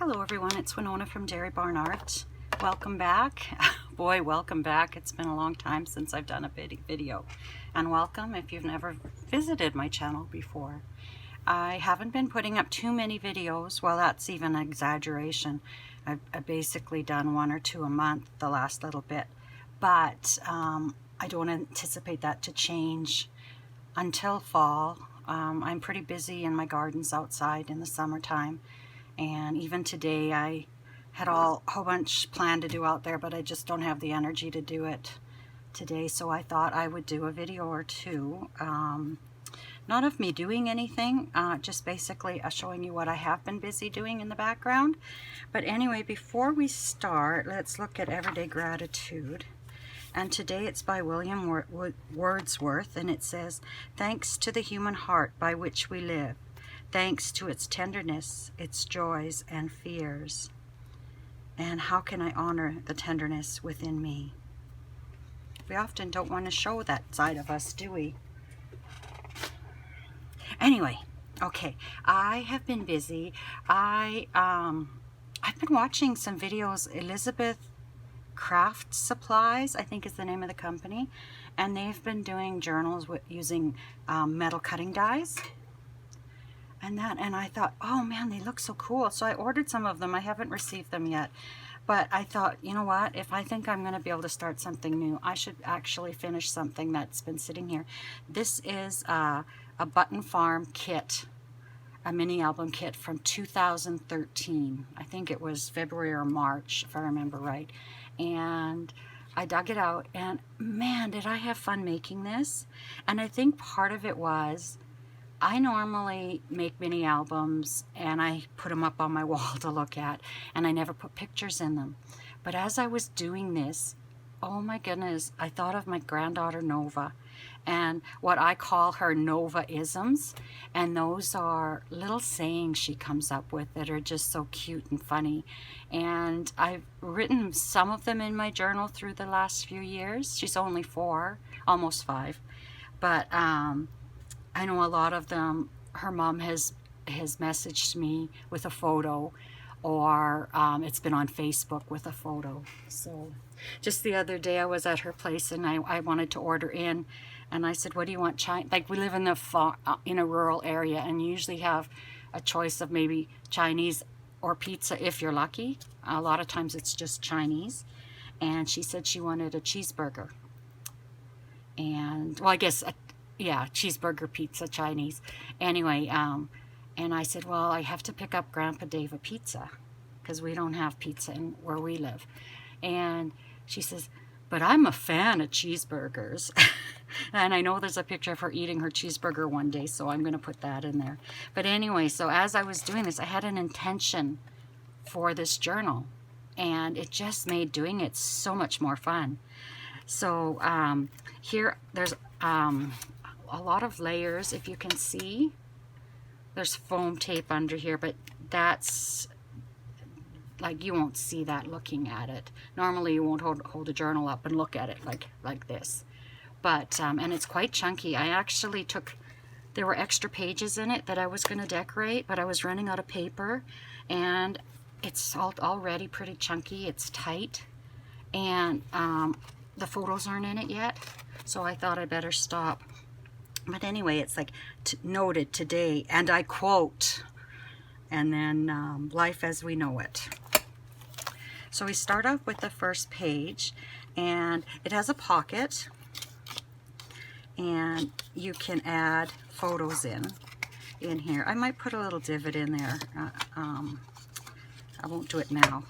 Hello everyone, it's Winona from Dairy Barn Art. Welcome back. Boy, welcome back. It's been a long time since I've done a video. And welcome if you've never visited my channel before. I haven't been putting up too many videos. Well, that's even an exaggeration. I've basically done one or two a month the last little bit. But I don't anticipate that to change until fall. I'm pretty busy in my gardens outside in the summertime. And even today I had a whole bunch planned to do out there, but I just don't have the energy to do it today. So I thought I would do a video or two, not of me doing anything, just basically showing you what I have been busy doing in the background. But anyway, before we start, let's look at Everyday Gratitude. And today it's by William Wordsworth, and it says, "Thanks to the human heart by which we live, thanks to its tenderness, its joys and fears. And how can I honor the tenderness within me?" We often don't want to show that side of us, do we? Anyway, okay, I have been busy. I've been watching some videos. Elizabeth Craft Supplies, I think is the name of the company, and they've been doing journals using metal cutting dies. And I thought, oh man, they look so cool. So I ordered some of them. I haven't received them yet. But I thought, you know what? If I think I'm going to be able to start something new, I should actually finish something that's been sitting here. This is a Button Farm kit, a mini album kit from 2013. I think it was February or March, if I remember right. And I dug it out, and man, did I have fun making this. And I think part of it was, I normally make mini albums and I put them up on my wall to look at, and I never put pictures in them. But as I was doing this, oh my goodness, I thought of my granddaughter Nova and what I call her Nova-isms. And those are little sayings she comes up with that are just so cute and funny. And I've written some of them in my journal through the last few years. She's only 4, almost 5. But I know a lot of them, her mom has messaged me with a photo, or it's been on Facebook with a photo. So just the other day I was at her place and I wanted to order in, and I said, what do you want? Like, we live in in a rural area, and you usually have a choice of maybe Chinese or pizza if you're lucky. A lot of times it's just Chinese. And she said she wanted a cheeseburger. And, well, I guess yeah, cheeseburger, pizza, Chinese. Anyway, and I said, well, I have to pick up Grandpa Dave a pizza because we don't have pizza where we live. And she says, but I'm a fan of cheeseburgers. And I know there's a picture of her eating her cheeseburger one day, so I'm going to put that in there. But anyway, so as I was doing this, I had an intention for this journal, and it just made doing it so much more fun. So here, there's a lot of layers, if you can see. There's foam tape under here, but that's like, you won't see that looking at it. Normally you won't hold a journal up and look at it like this. But and it's quite chunky. I actually there were extra pages in it that I was going to decorate, but I was running out of paper, and it's already pretty chunky. It's tight, and the photos aren't in it yet, so I thought I'd better stop. But anyway, it's like, noted today, and I quote, and then life as we know it. So we start off with the first page, and it has a pocket, and you can add photos in here. I might put a little divot in there. I won't do it now.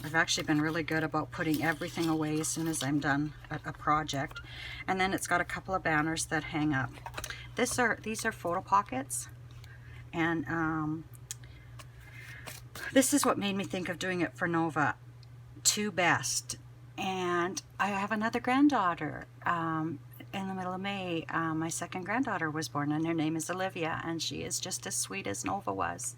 I've actually been really good about putting everything away as soon as I'm done a project. And then it's got a couple of banners that hang up. These are photo pockets, and this is what made me think of doing it for Nova. 2 best. And I have another granddaughter. In the middle of May, my second granddaughter was born, and her name is Olivia, and she is just as sweet as Nova was.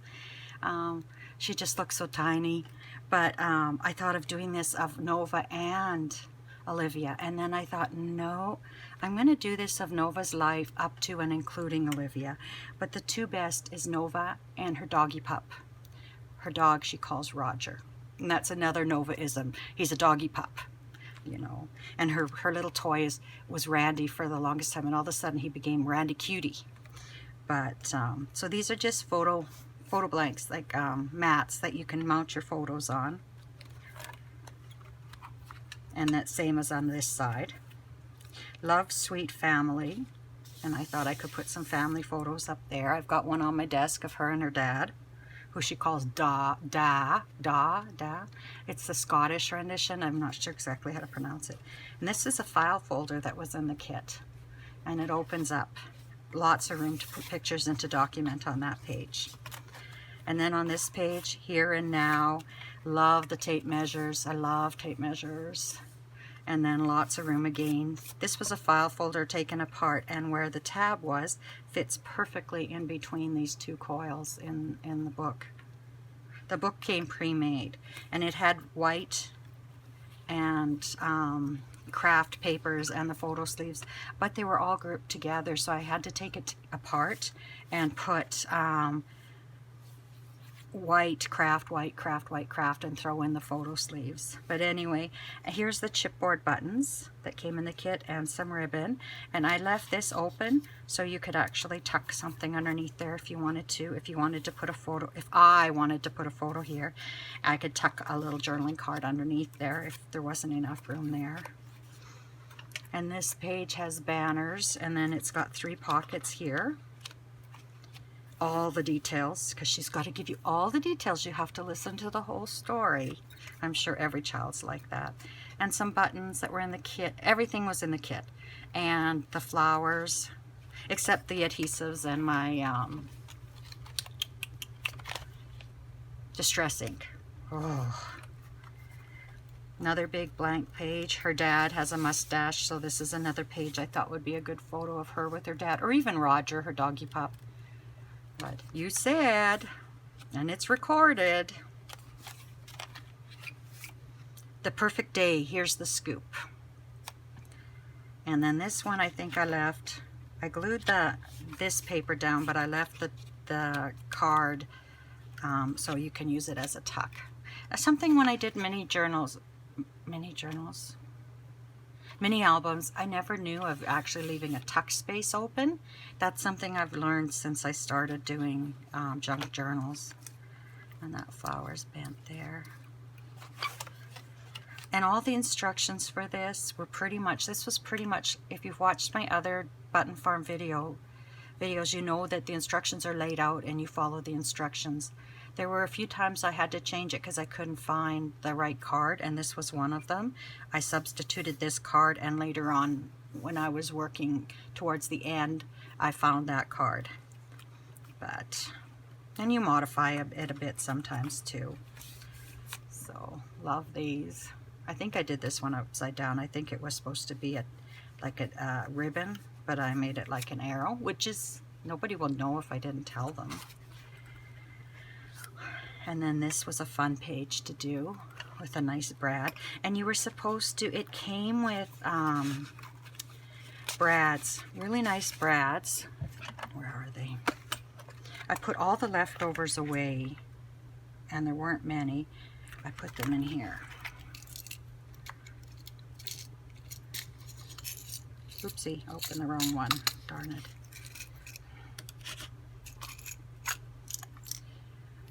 She just looks so tiny. But I thought of doing this of Nova and Olivia, and then I thought, no, I'm going to do this of Nova's life up to and including Olivia. But the 2 best is Nova and her doggy pup. her dog she calls Roger. And that's another Novaism. He's a doggy pup, you know. And her little toy was Randy for the longest time, and all of a sudden he became Randy Cutie. But, so these are just photo blanks, like mats that you can mount your photos on. And that same as on this side. Love, Sweet Family. And I thought I could put some family photos up there. I've got one on my desk of her and her dad, who she calls Da. It's the Scottish rendition. I'm not sure exactly how to pronounce it. And this is a file folder that was in the kit. And it opens up. Lots of room to put pictures and to document on that page. And then on this page, Here and Now. Love the tape measures. I love tape measures. And then lots of room again. This was a file folder taken apart, and where the tab was fits perfectly in between these two coils in the book. The book came pre-made, and it had white and craft papers and the photo sleeves, but they were all grouped together, so I had to take it apart and put white craft, and throw in the photo sleeves. But anyway, here's the chipboard buttons that came in the kit and some ribbon, and I left this open so you could actually tuck something underneath there if you wanted to. If you wanted to put a photo, if I wanted to put a photo here, I could tuck a little journaling card underneath there if there wasn't enough room there. And this page has banners, and then it's got 3 pockets here. All the details, because she's got to give you all the details. You have to listen to the whole story. I'm sure every child's like that. And some buttons that were in the kit. Everything was in the kit. And the flowers, except the adhesives and my distress ink. Oh. Another big blank page. Her dad has a mustache, so this is another page I thought would be a good photo of her with her dad, or even Roger, her doggy pup. But you said, and it's recorded. The Perfect Day. Here's the scoop. And then this one I think I left. I glued this paper down, but I left the card so you can use it as a tuck. Something when I did mini albums, I never knew of actually leaving a tuck space open. That's something I've learned since I started doing junk journals. And that flower's bent there. And all the instructions for this were pretty much, if you've watched my other Button Farm videos, you know that the instructions are laid out and you follow the instructions. There were a few times I had to change it because I couldn't find the right card, and this was one of them. I substituted this card, and later on, when I was working towards the end, I found that card. And you modify it a bit sometimes too. So, love these. I think I did this one upside down. I think it was supposed to be like a ribbon, but I made it like an arrow, which is, nobody will know if I didn't tell them. And then this was a fun page to do with a nice brad. And you were supposed to, it came with brads, really nice brads. Where are they? I put all the leftovers away, and there weren't many. I put them in here. Oopsie, opened the wrong one, darn it.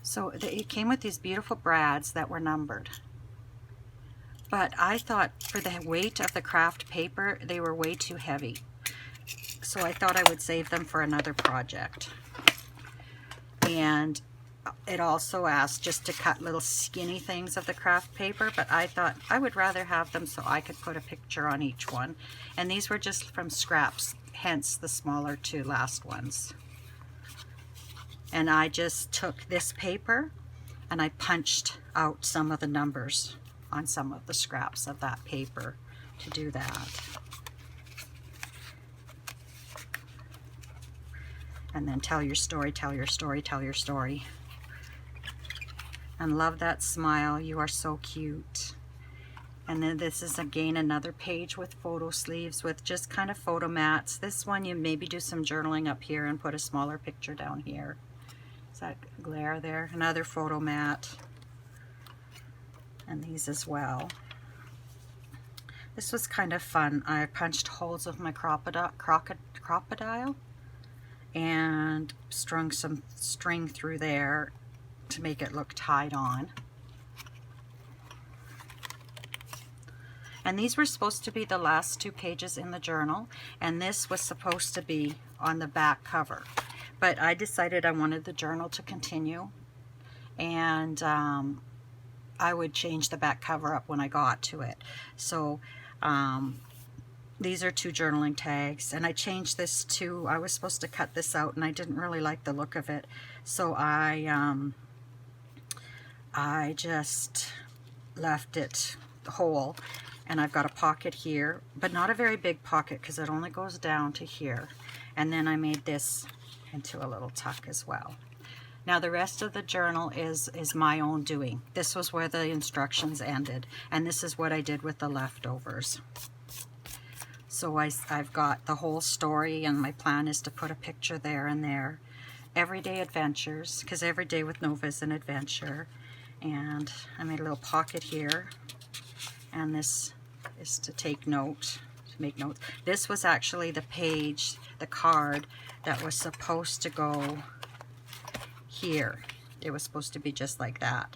So it came with these beautiful brads that were numbered. But I thought for the weight of the craft paper, they were way too heavy. So I thought I would save them for another project. And it also asked just to cut little skinny things of the craft paper, but I thought I would rather have them so I could put a picture on each one. And these were just from scraps, hence the smaller 2 last ones. And I just took this paper and I punched out some of the numbers on some of the scraps of that paper to do that. And then tell your story, tell your story, tell your story. And love that smile. You are so cute. And then this is again another page with photo sleeves with just kind of photo mats. This one you maybe do some journaling up here and put a smaller picture down here. Is that glare there? Another photo mat. And these as well. This was kind of fun. I punched holes with my crocodile and strung some string through there to make it look tied on. And these were supposed to be the last 2 pages in the journal, and this was supposed to be on the back cover. But I decided I wanted the journal to continue, and I would change the back cover up when I got to it. So these are 2 journaling tags, and I changed this to, I was supposed to cut this out, and I didn't really like the look of it. So I just left it whole. And I've got a pocket here, but not a very big pocket because it only goes down to here. And then I made this into a little tuck as well. Now the rest of the journal is my own doing. This was where the instructions ended, and this is what I did with the leftovers. So I've got the whole story, and my plan is to put a picture there and there. Everyday adventures, because every day with Nova is an adventure. And I made a little pocket here. And this is to take note, to make notes. This was actually the page, the card that was supposed to go here. It was supposed to be just like that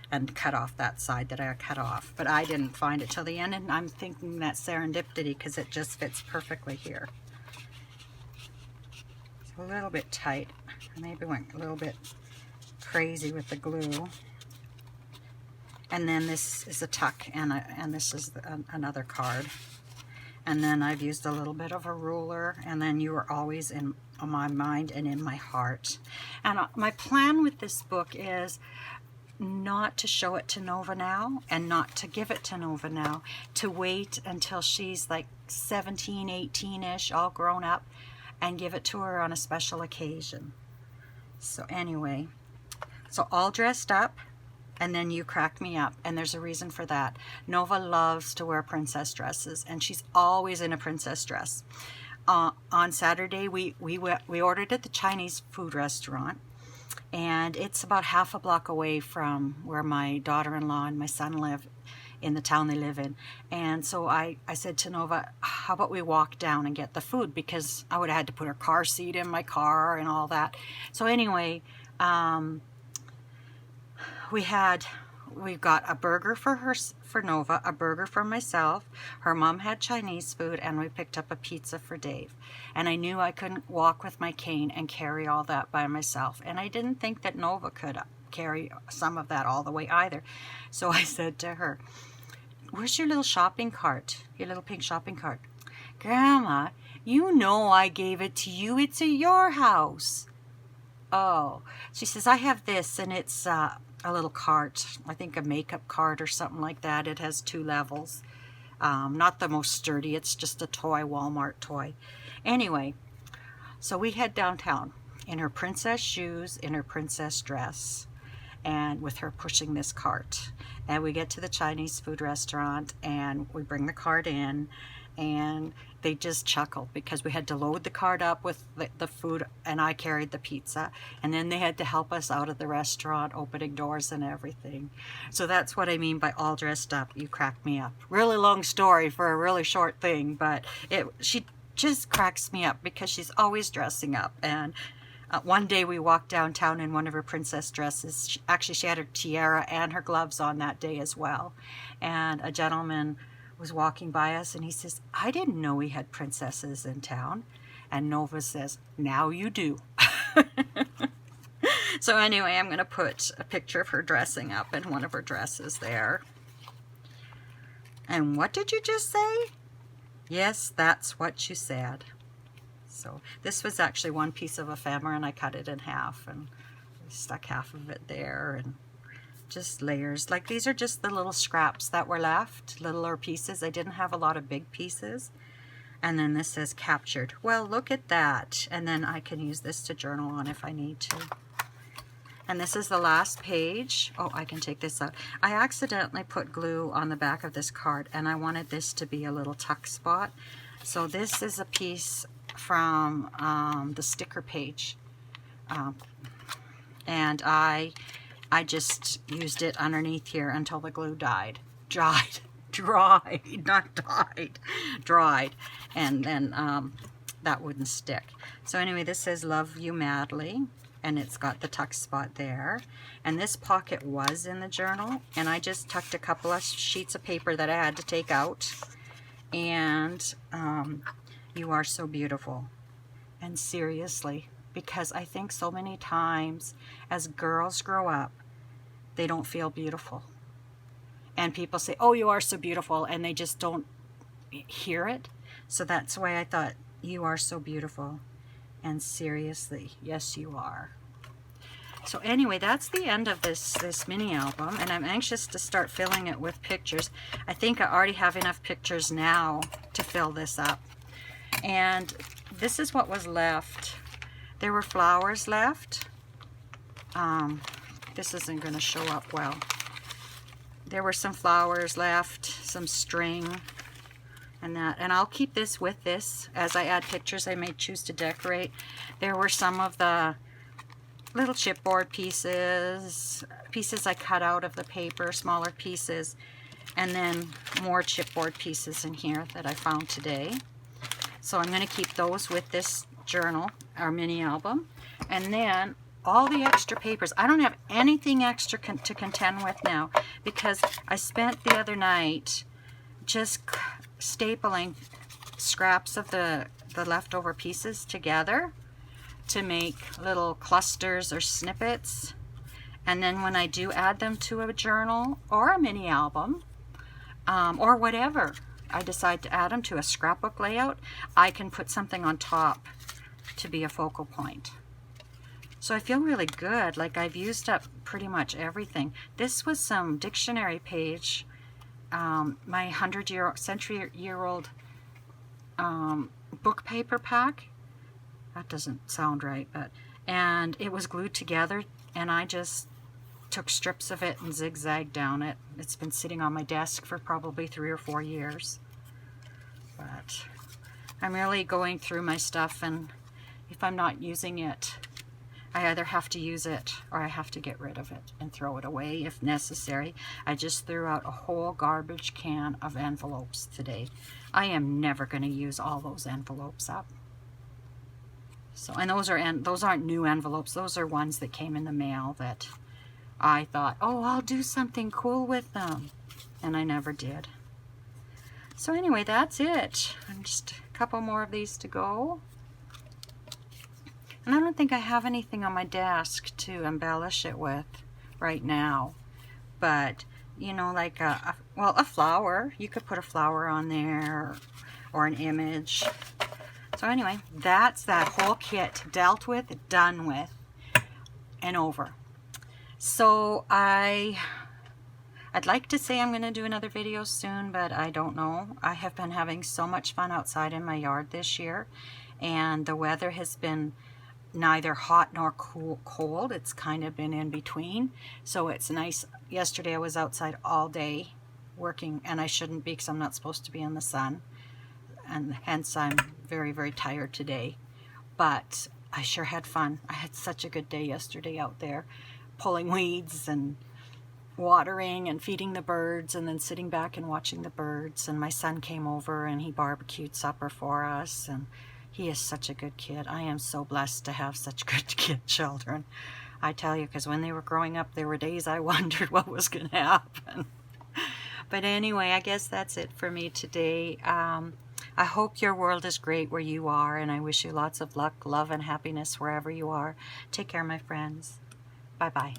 and cut off that side that I cut off. But I didn't find it till the end, and I'm thinking that's serendipity because it just fits perfectly here. It's a little bit tight. I maybe went a little bit crazy with the glue. And then this is a tuck, and this is another card. And then I've used a little bit of a ruler, and then you are always in my mind and in my heart. And my plan with this book is not to show it to Nova now, and not to give it to Nova now, to wait until she's like 17, 18-ish, all grown up, and give it to her on a special occasion. So anyway, so all dressed up. And then you crack me up, and there's a reason for that. Nova loves to wear princess dresses, and she's always in a princess dress. On Saturday, we ordered at the Chinese food restaurant, and it's about half a block away from where my daughter-in-law and my son live, in the town they live in. And so I said to Nova, how about we walk down and get the food, because I would have had to put her car seat in my car and all that. So anyway, we've got a burger for Nova, a burger for myself. Her mom had Chinese food, and we picked up a pizza for Dave. And I knew I couldn't walk with my cane and carry all that by myself. And I didn't think that Nova could carry some of that all the way either. So I said to her, where's your little shopping cart? Your little pink shopping cart? Grandma, you know I gave it to you. It's at your house. Oh, she says, I have this, and it's a little cart, I think a makeup cart or something like that. It has 2 levels. Not the most sturdy, it's just a toy, Walmart toy. Anyway, so we head downtown in her princess shoes, in her princess dress, and with her pushing this cart. And we get to the Chinese food restaurant, and we bring the cart in, and they just chuckled because we had to load the cart up with the food, and I carried the pizza, and then they had to help us out of the restaurant, opening doors and everything. So that's what I mean by all dressed up. You crack me up. Really long story for a really short thing, but she just cracks me up because she's always dressing up. And one day we walked downtown in one of her princess dresses. Actually, she had her tiara and her gloves on that day as well. And a gentleman was walking by us, and he says, I didn't know we had princesses in town. And Nova says, now you do. So anyway, I'm going to put a picture of her dressing up in one of her dresses there. And what did you just say? Yes, that's what you said. So this was actually one piece of ephemera, and I cut it in half and stuck half of it there, and just layers. Like, these are just the little scraps that were left, littler pieces. I didn't have a lot of big pieces. And then this says captured. Well, look at that. And then I can use this to journal on if I need to. And this is the last page. Oh, I can take this out. I accidentally put glue on the back of this card, and I wanted this to be a little tuck spot. So this is a piece from the sticker page. and I just used it underneath here until the glue dried, not died, dried, and then that wouldn't stick. So anyway, this says love you madly, and it's got the tuck spot there, and this pocket was in the journal, and I just tucked a couple of sheets of paper that I had to take out, and you are so beautiful. And seriously, because I think so many times as girls grow up, they don't feel beautiful. And people say, oh, you are so beautiful, and they just don't hear it. So that's why I thought, you are so beautiful. And seriously, yes, you are. So anyway, that's the end of this mini album, and I'm anxious to start filling it with pictures. I think I already have enough pictures now to fill this up. And this is what was left. There were flowers left. This isn't going to show up well. There were some flowers left, some string, and that. And I'll keep this with this. As I add pictures, I may choose to decorate. There were some of the little chipboard pieces I cut out of the paper, smaller pieces, and then more chipboard pieces in here that I found today. So I'm going to keep those with this journal, our mini album. And then all the extra papers, I don't have anything extra to contend with now, because I spent the other night just stapling scraps of the leftover pieces together to make little clusters or snippets. And then when I do add them to a journal or a mini album, or whatever I decide to add them to, a scrapbook layout, I can put something on top to be a focal point. So I feel really good, like I've used up pretty much everything. This was some dictionary page, my century-year-old book paper pack. That doesn't sound right, and it was glued together, and I just took strips of it and zigzagged down it. It's been sitting on my desk for probably 3 or 4 years. But I'm really going through my stuff, and if I'm not using it, I either have to use it or I have to get rid of it and throw it away if necessary. I just threw out a whole garbage can of envelopes today. I am never going to use all those envelopes up. So, and those aren't new envelopes. Those are ones that came in the mail that I thought, oh, I'll do something cool with them, and I never did. So anyway, that's it. And just a couple more of these to go. And I don't think I have anything on my desk to embellish it with right now. But, you know, like a flower. You could put a flower on there, or an image. So anyway, that's that whole kit dealt with, done with, and over. So I'd like to say I'm going to do another video soon, but I don't know. I have been having so much fun outside in my yard this year, and the weather has been neither hot nor cold. It's kind of been in between, so it's nice. Yesterday I was outside all day working, and I shouldn't be because I'm not supposed to be in the sun, and hence I'm very, very tired today. But I sure had fun. I had such a good day yesterday out there, pulling weeds and watering and feeding the birds, and then sitting back and watching the birds. And my son came over and he barbecued supper for us, and he is such a good kid. I am so blessed to have such good kid children. I tell you, because when they were growing up, there were days I wondered what was going to happen. But anyway, I guess that's it for me today. I hope your world is great where you are, and I wish you lots of luck, love, and happiness wherever you are. Take care, my friends. Bye-bye.